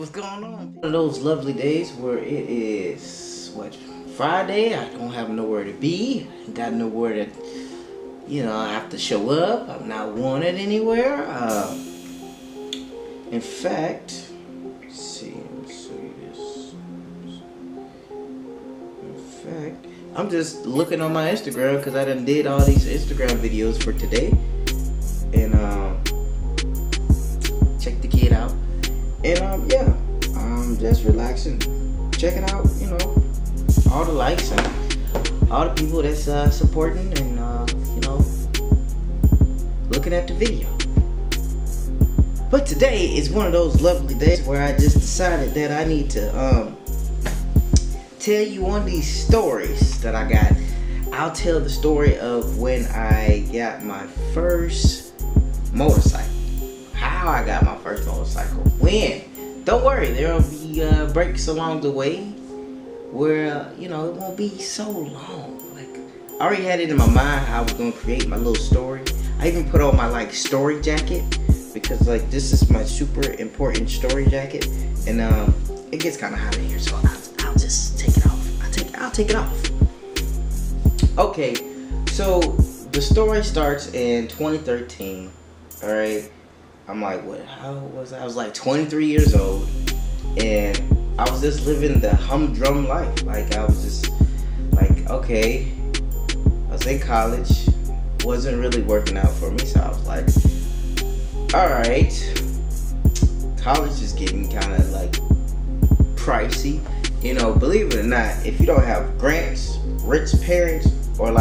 What's going on? One of those lovely days where it is, what, Friday? I don't have nowhere to be. Got nowhere to, I have to show up. I'm not wanted anywhere. In fact, let's see, let me show you this. In fact, I'm just looking on my Instagram because I done did all these Instagram videos for today. And check the kid out. And yeah, I'm just relaxing, checking out, all the likes and all the people that's supporting and looking at the video. But today is one of those lovely days where I just decided that I need to tell you one of these stories that I got. I'll tell the story of when I got my first motorcycle. How I got my first motorcycle. When. Don't worry, there'll be breaks along the way where, it won't be so long. Like, I already had it in my mind how I was going to create my little story. I even put on my, story jacket because, this is my super important story jacket. And, it gets kind of hot in here, so I'll just take it off. I'll take it off. Okay, so the story starts in 2013, alright? I'm like, how was I? I was 23 years old, and I was just living the humdrum life. I was just okay, I was in college, wasn't really working out for me, so I was like, alright, college is getting kind of pricey. Believe it or not, if you don't have grants, rich parents, or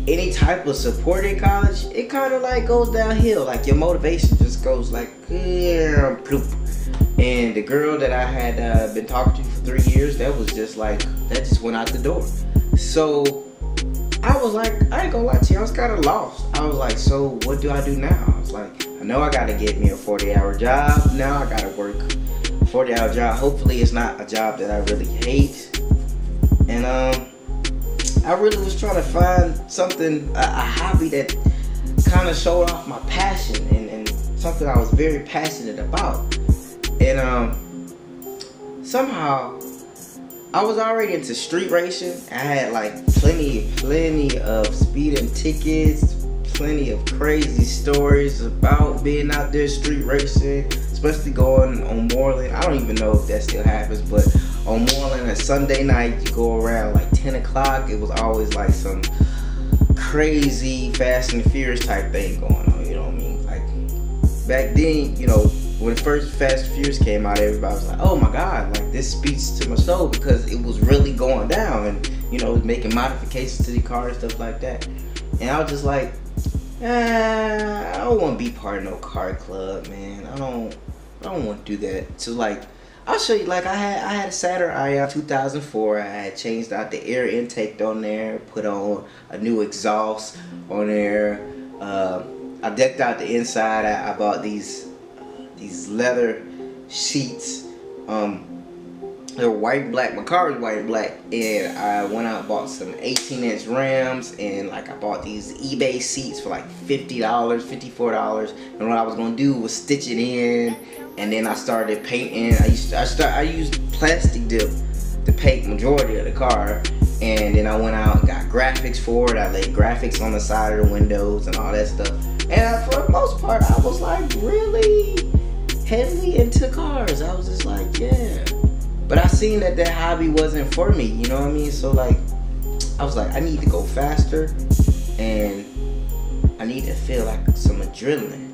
any type of support in college, it kind of goes downhill. Your motivation just goes ploop. And the girl that I had been talking to for 3 years, that was just that just went out the door. So I was I ain't gonna lie to you, I was kind of lost. I was so what do I do now? I was I know I gotta get me a 40-hour job. Now I gotta work a 40-hour job. Hopefully it's not a job that I really hate. And I really was trying to find something, a hobby that kind of showed off my passion and something I was very passionate about. And somehow I was already into street racing. I had plenty of speeding tickets, plenty of crazy stories about being out there street racing, especially going on Moreland. I don't even know if that still happens, but on Moreland, a Sunday night, you go around 10 o'clock. It was always some crazy Fast and Furious type thing going on. You know what I mean? Back then, when the first Fast and Furious came out, everybody was oh my God, this speaks to my soul because it was really going down and making modifications to the car and stuff like that. And I was just I don't want to be part of no car club, man. I don't want to do that. So I'll show you. I had a Saturn Ion 2004. I had changed out the air intake on there, put on a new exhaust on there. I decked out the inside. I bought these leather sheets. They're white and black. My car was white and black, and I went out and bought some 18-inch rims, and I bought these eBay seats for $50, $54. And what I was gonna do was stitch it in. And then I started painting. I used plastic dip to paint majority of the car. And then I went out and got graphics for it. I laid graphics on the side of the windows and all that stuff. And for the most part, I was really heavily into cars. I was just yeah. But I seen that hobby wasn't for me. You know what I mean? So I was I need to go faster, and I need to feel some adrenaline.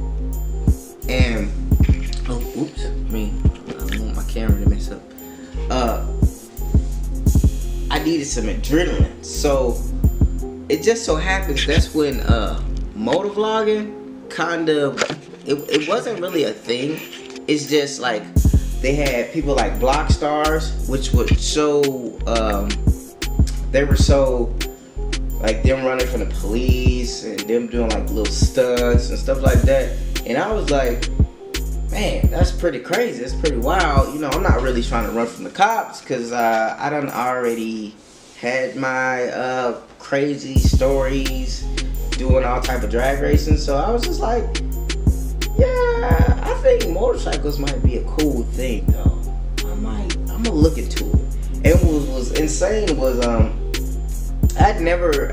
And oh, oops, I don't want my camera to mess up. I needed some adrenaline. So it just so happens that's when motovlogging it wasn't really a thing. It's just they had people like Block Stars, which would show they were so them running from the police and them doing little stunts and stuff like that. And I was man, that's pretty crazy. That's pretty wild. I'm not really trying to run from the cops because I done already had my crazy stories doing all type of drag racing. So I was just yeah, I think motorcycles might be a cool thing though. I'm gonna look into it. And what was insane was I had never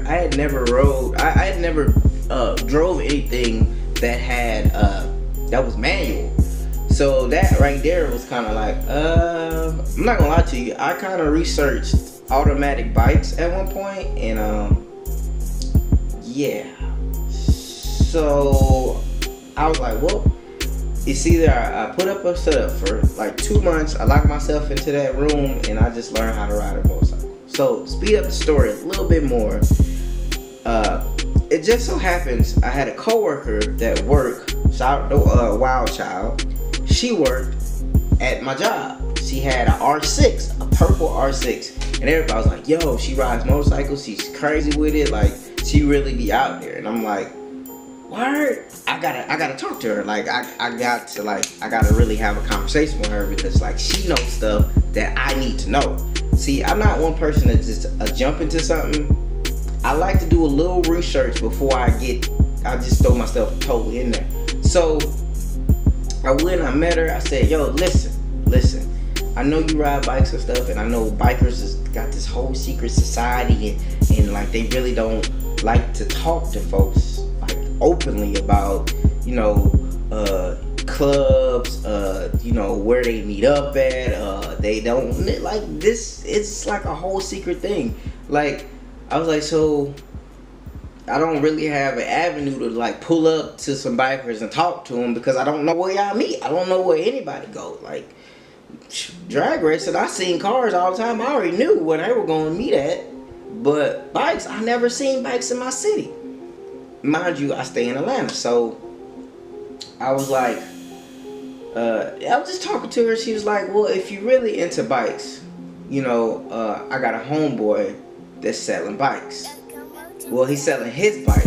drove anything that had that was manual. So that right there was kind of like I'm not gonna lie to you, I kind of researched automatic bikes at one point, and yeah, so I was like, well, it's either I put up a setup for like 2 months, I locked myself into that room, and I just learned how to ride a motorcycle. So speed up the story a little bit more. It just so happens I had a coworker that worked, shout out Wild Child. She worked at my job. She had a R6, a purple R6, and everybody was like, yo, she rides motorcycles, she's crazy with it, like she really be out there. And I'm like, word, I gotta talk to her. Like I gotta really have a conversation with her, because like she knows stuff that I need to know. See, I'm not one person that just jump into something. I like to do a little research before I just throw myself totally in there. So I went, I met her, I said, yo, listen, I know you ride bikes and stuff, and I know bikers has got this whole secret society, and like they really don't like to talk to folks like openly about, you know, clubs, you know, where they meet up at, they don't like this. It's like a whole secret thing. Like I was like, so I don't really have an avenue to like pull up to some bikers and talk to them, because I don't know where y'all meet. I don't know where anybody go. Like drag racing, I seen cars all the time. I already knew where they were going to meet at. But bikes, I never seen bikes in my city. Mind you, I stay in Atlanta, so I was like, I was just talking to her. She was like, well, if you're really into bikes, you know, I got a homeboy that's selling bikes. Well, he's selling his bike.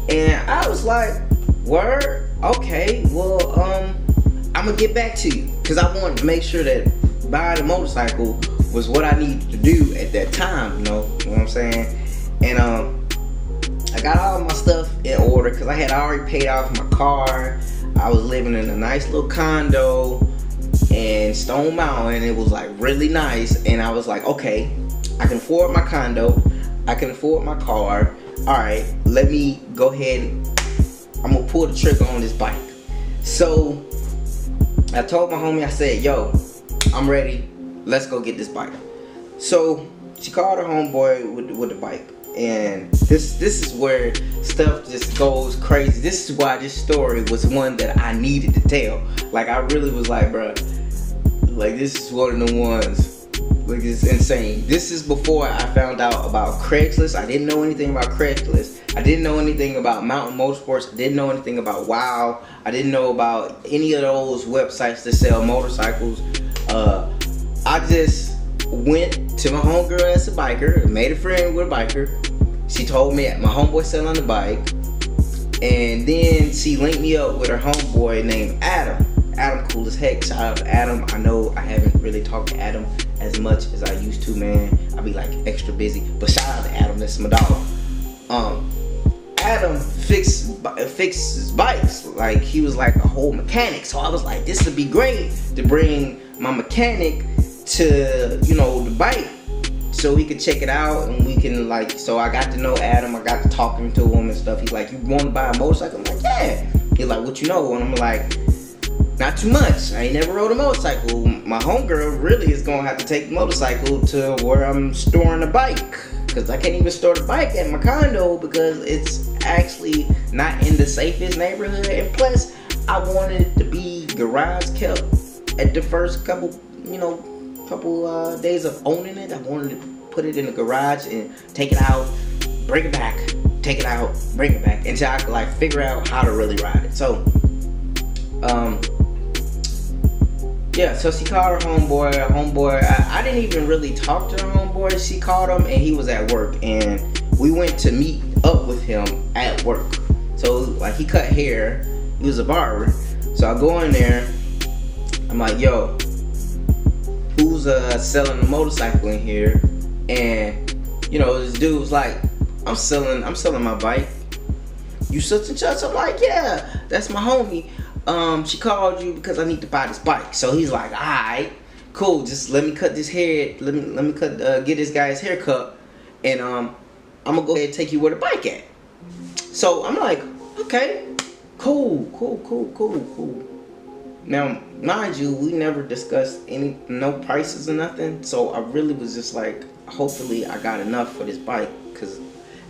And I was like, word, okay, well, I'm gonna get back to you, because I wanted to make sure that buying a motorcycle was what I needed to do at that time, you know what I'm saying? And I got all my stuff in order, because I had already paid off my car. I was living in a nice little condo in Stone Mountain. It was like really nice, and I was like, okay, I can afford my condo, I can afford my car. Alright, let me go ahead and I'm gonna pull the trigger on this bike. So I told my homie, I said, yo, I'm ready, let's go get this bike. So she called her homeboy with the bike, and this is where stuff just goes crazy. This is why this story was one that I needed to tell. Like I really was like, bruh, like this is one of the ones, like it's insane. This is before I found out about Craigslist. I didn't know anything about Craigslist. I didn't know anything about Mountain Motorsports. I didn't know anything about WOW. I didn't know about any of those websites that sell motorcycles. I just went to my homegirl that's a biker, made a friend with a biker. She told me my homeboy selling the bike, and then she linked me up with her homeboy named Adam. Adam cool as heck. Shout out to Adam. I know I haven't really talked to Adam as much as I used to, man. I be like extra busy, but shout out to Adam. That's my dog. Adam fixes bikes. Like he was like a whole mechanic. So I was like, this would be great to bring my mechanic to, you know, the bike, so he could check it out, and we can like. So I got to know Adam. I got to talking to him and stuff. He's like, you want to buy a motorcycle? I'm like, yeah. He's like, what you know? And I'm like, not too much. I ain't never rode a motorcycle. My homegirl really is gonna have to take the motorcycle to where I'm storing the bike, because I can't even store the bike at my condo because it's actually not in the safest neighborhood. And plus, I wanted it to be garage kept at the first couple days of owning it. I wanted to put it in the garage and take it out, bring it back, take it out, bring it back, until I could like figure out how to really ride it. So yeah, so she called her homeboy. I didn't even really talk to her homeboy. She called him, and he was at work, and we went to meet up with him at work. So like he cut hair, he was a barber. So I go in there, I'm like, yo, who's selling a motorcycle in here? And you know, this dude was like, I'm selling my bike. You such and such? I'm like, yeah, that's my homie. she called you because I need to buy this bike. So he's like, alright, cool, just let me cut this hair, let me get this guy's haircut, and I'm gonna go ahead and take you where the bike at. So I'm like, okay, cool. Now, mind you, we never discussed no prices or nothing, so I really was just like, hopefully I got enough for this bike, because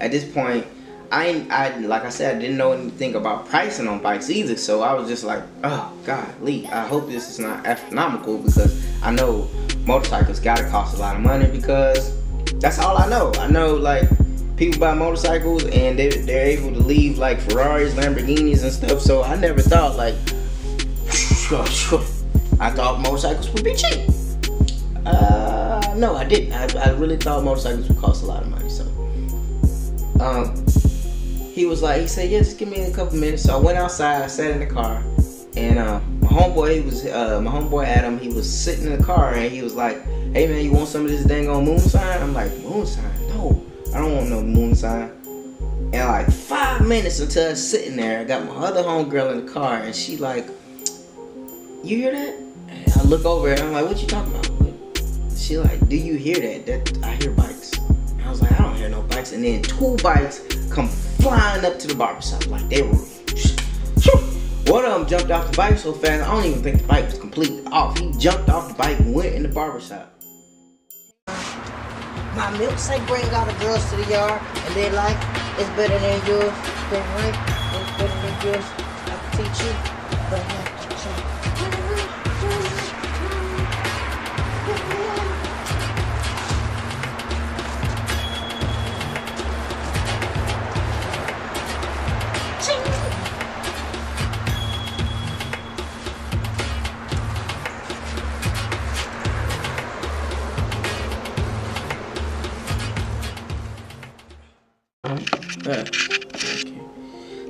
at this point, I like I said, I didn't know anything about pricing on bikes either, so I was just like, oh golly, I hope this is not astronomical, because I know motorcycles gotta cost a lot of money, because that's all I know. I know, like, people buy motorcycles and they're able to leave like Ferraris, Lamborghinis and stuff, so I never thought like, I thought motorcycles would be cheap. No, I didn't. I really thought motorcycles would cost a lot of money. So, he said, yeah, just give me a couple minutes. So I went outside, I sat in the car, and my homeboy Adam, he was sitting in the car, and he was like, hey man, you want some of this dang on moon sign? I'm like, moon sign? No, I don't want no moon sign. And like 5 minutes until I was sitting there, I got my other homegirl in the car, and she like, you hear that? And I look over and I'm like, what you talking about? She like, do you hear that? I hear bikes. And I was like, I don't hear no bikes. And then 2 bikes come flying up to the barbershop. Like, they were, one of them jumped off the bike so fast, I don't even think the bike was completely off. He jumped off the bike and went in the barbershop. My milkshake brings all the girls to the yard, and they like, it's better than yours. It's better than yours. I can teach you, but I have to teach you.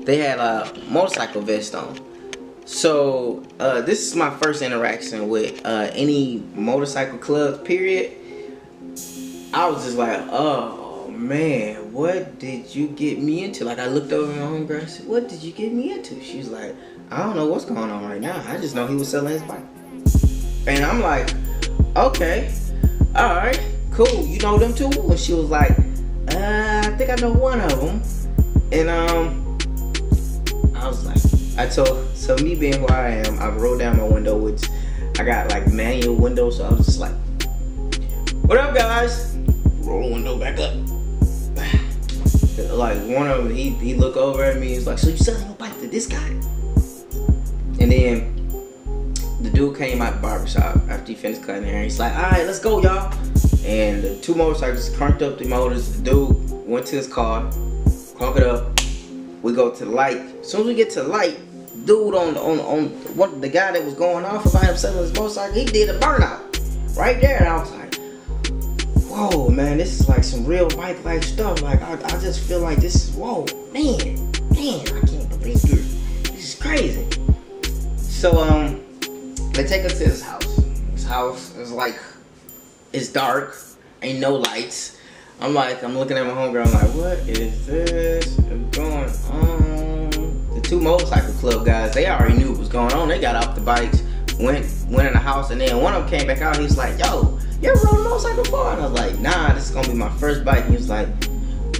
They had a motorcycle vest on. So this is my first interaction with any motorcycle club, period. I was just like, oh man, what did you get me into? Like, I looked over at my homegirl and said, what did you get me into? She was like, I don't know what's going on right now. I just know he was selling his bike. And I'm like, okay, alright, cool. You know them too? And she was like, I think I know one of them. And I was like, so me being who I am, I rolled down my window, which I got like manual windows, so I was just like, what up guys? Roll the window back up. Like one of them, he looked over at me, he's like, so you selling your bike to this guy? And then the dude came out the barbershop after he finished cutting hair, and he's like, alright, let's go y'all. And the 2 motorcycles cranked up the motors, the dude went to his car, cranked it up. We go to the light. As soon as we get to the light, dude on what the guy that was going off about him selling his motorcycle, he did a burnout right there, and I was like, whoa man, this is like some real bike life stuff. Like I just feel like this is, whoa man, I can't believe this. This is crazy. So they take us to his house. His house is like, it's dark, ain't no lights. I'm looking at my homegirl, I'm like, what is this going on? The 2 motorcycle club guys, they already knew what was going on. They got off the bikes, went in the house, and then one of them came back out. He was like, yo, you ever rode a motorcycle before? And I was like, nah, this is gonna be my first bike. And he was like,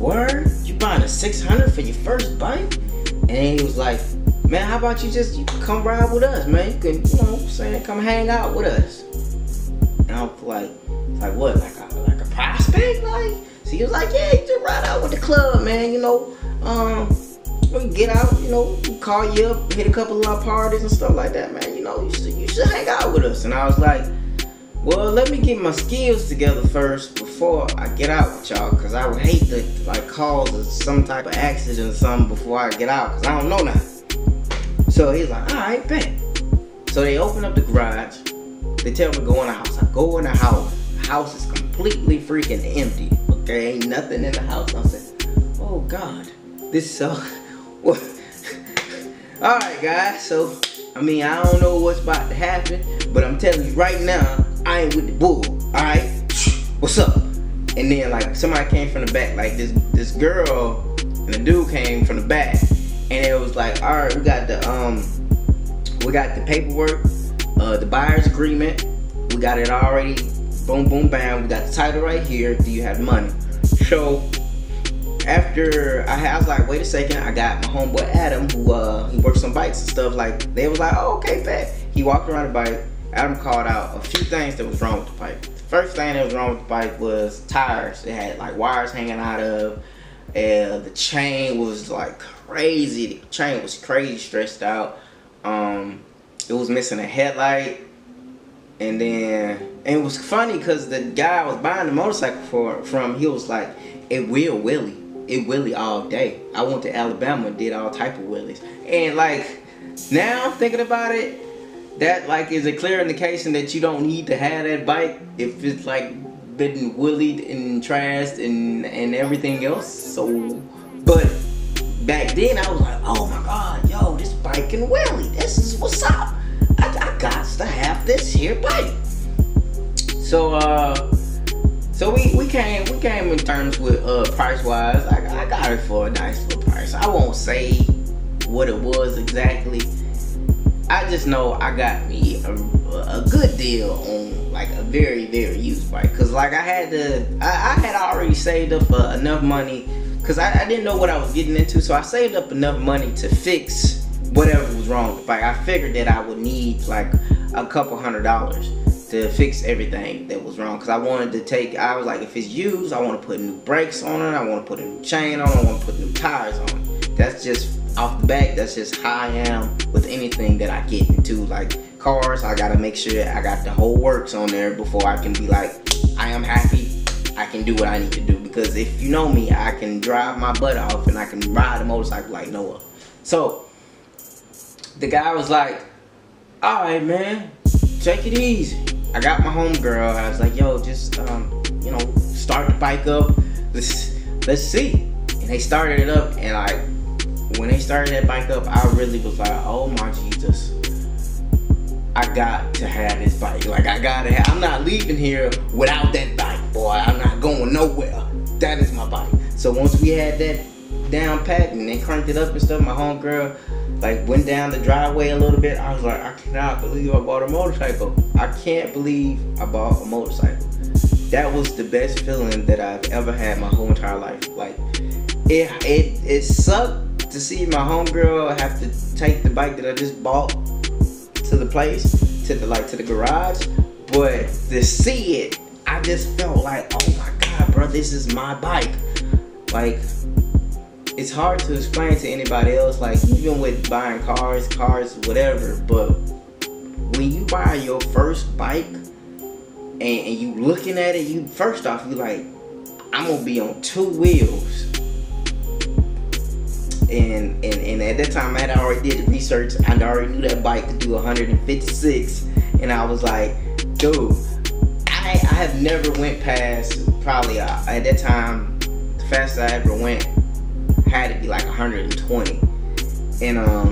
word? You buying a 600 for your first bike? And then he was like, man, how about you come ride with us, man? You can, you know what I'm saying, come hang out with us. And I was like what, like a prospect? Like, so he was like, yeah, you just ride out with the club, man, you know, we can get out, you know, call you up, hit a couple of our parties and stuff like that, man, you know, you should hang out with us. And I was like, well, let me get my skills together first before I get out with y'all, because I would hate to like cause some type of accident or something before I get out, because I don't know nothing. So he's like, alright, bet. So they open up the garage, they tell me to go in the house. I go in the house. The house is completely freaking empty. Okay, ain't nothing in the house. I said, oh God, this is so. Alright guys, so I mean, I don't know what's about to happen, but I'm telling you right now, I ain't with the bull. Alright, what's up? And then like somebody came from the back, like this girl and the dude came from the back, and it was like, alright, we got We got the paperwork, the buyer's agreement. We got it already. Boom, boom, bam. We got the title right here. Do you have money? So after I was like, wait a second. I got my homeboy Adam, who he works on bikes and stuff. Like, they was like, oh, okay, bet. He walked around the bike. Adam called out a few things that was wrong with the bike. The first thing that was wrong with the bike was tires. It had like wires hanging out of. The chain was like crazy. The chain was crazy stretched out. It was missing a headlight. And it was funny because the guy I was buying the motorcycle from, he was like, it will wheelie. It wheelie all day. I went to Alabama and did all type of wheelies. And like, now I'm thinking about it, that like is a clear indication that you don't need to have that bike if it's like been wheelied and trashed and everything else. So, but back then I was like, oh my god, yo, this bike can wheelie. This is what's up. I got to have this here bike. So we came in terms with price wise. I got it for a nice little price. I won't say what it was exactly. I just know I got me a good deal on like a very, very used bike. Cause like I had already saved up enough money, cause I didn't know what I was getting into. So I saved up enough money to fix whatever was wrong with the bike. I figured that I would need like a couple $100 to fix everything that was wrong. Cause I wanted to I was like, if it's used, I want to put new brakes on it. I want to put a new chain on it. I want to put new tires on it. That's just off the bat. That's just how I am with anything that I get into. Like cars, I gotta make sure I got the whole works on there before I can be like, I am happy. I can do what I need to do. Because if you know me, I can drive my butt off and I can ride a motorcycle like Noah. So the guy was like, all right, man, take it easy. I got my homegirl. I was like, yo, just you know, start the bike up. Let's see. And they started it up, and like when they started that bike up, I really was like, oh my Jesus, I got to have this bike. Like I'm not leaving here without that bike, boy. I'm not going nowhere. That is my bike. So once we had that down pat and they cranked it up and stuff, my homegirl like went down the driveway a little bit. I was like, I cannot believe I bought a motorcycle. I can't believe I bought a motorcycle. That was the best feeling that I've ever had my whole entire life. Like it sucked to see my homegirl have to take the bike that I just bought to the place, to the garage. But to see it, I just felt like, oh my god, bro, this is my bike. Like, it's hard to explain to anybody else, like even with buying cars, whatever, but when you buy your first bike and you looking at it, you first off, you like, I'm gonna be on 2 wheels. And at that time I had already did the research. I already knew that bike could do 156, and I was like, dude, I have never went past probably at that time the fastest I ever went had to be like 120. And I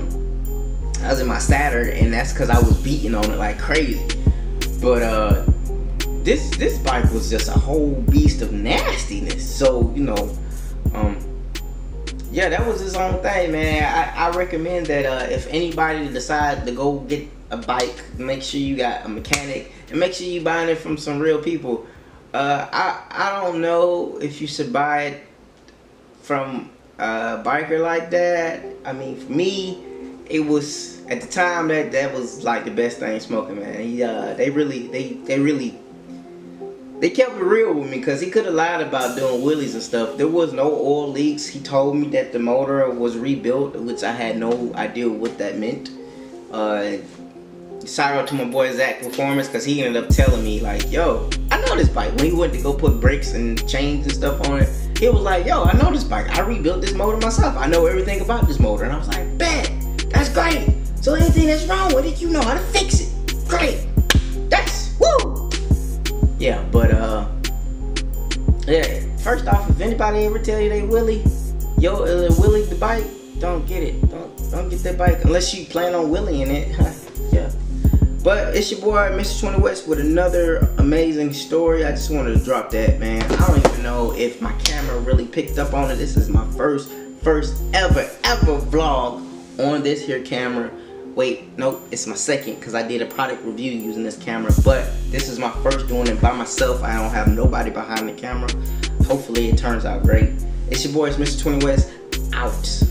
was in my Saturn, and that's because I was beating on it like crazy. But this bike was just a whole beast of nastiness. So you know, yeah, that was his own thing, man. I recommend that if anybody decides to go get a bike, make sure you got a mechanic and make sure you buying it from some real people. I don't know if you should buy it from a biker like that. I mean, for me, it was at the time that was like the best thing smoking, man. They kept it real with me, because he could have lied about doing wheelies and stuff. There was no oil leaks. He told me that the motor was rebuilt, which I had no idea what that meant. Shout out to my boy Zach Performance, because he ended up telling me like, yo, I know this bike. When he went to go put brakes and chains and stuff on it, he was like, yo, I know this bike. I rebuilt this motor myself. I know everything about this motor. And I was like, bet, that's great. So anything that's wrong with it, you know how to fix it. Great. That's woo. Yeah, but yeah. First off, if anybody ever tell you they wheelie the bike, don't get it. Don't get that bike unless you plan on wheeling it. Yeah. But it's your boy, Mr. 20 West, with another amazing story. I just wanted to drop that, man. I don't even know if my camera really picked up on it. This is my first ever vlog on this here camera. Wait, nope, it's my second because I did a product review using this camera, but this is my first doing it by myself. I don't have nobody behind the camera. Hopefully it turns out great. It's your boys, Mr. 20 West, out.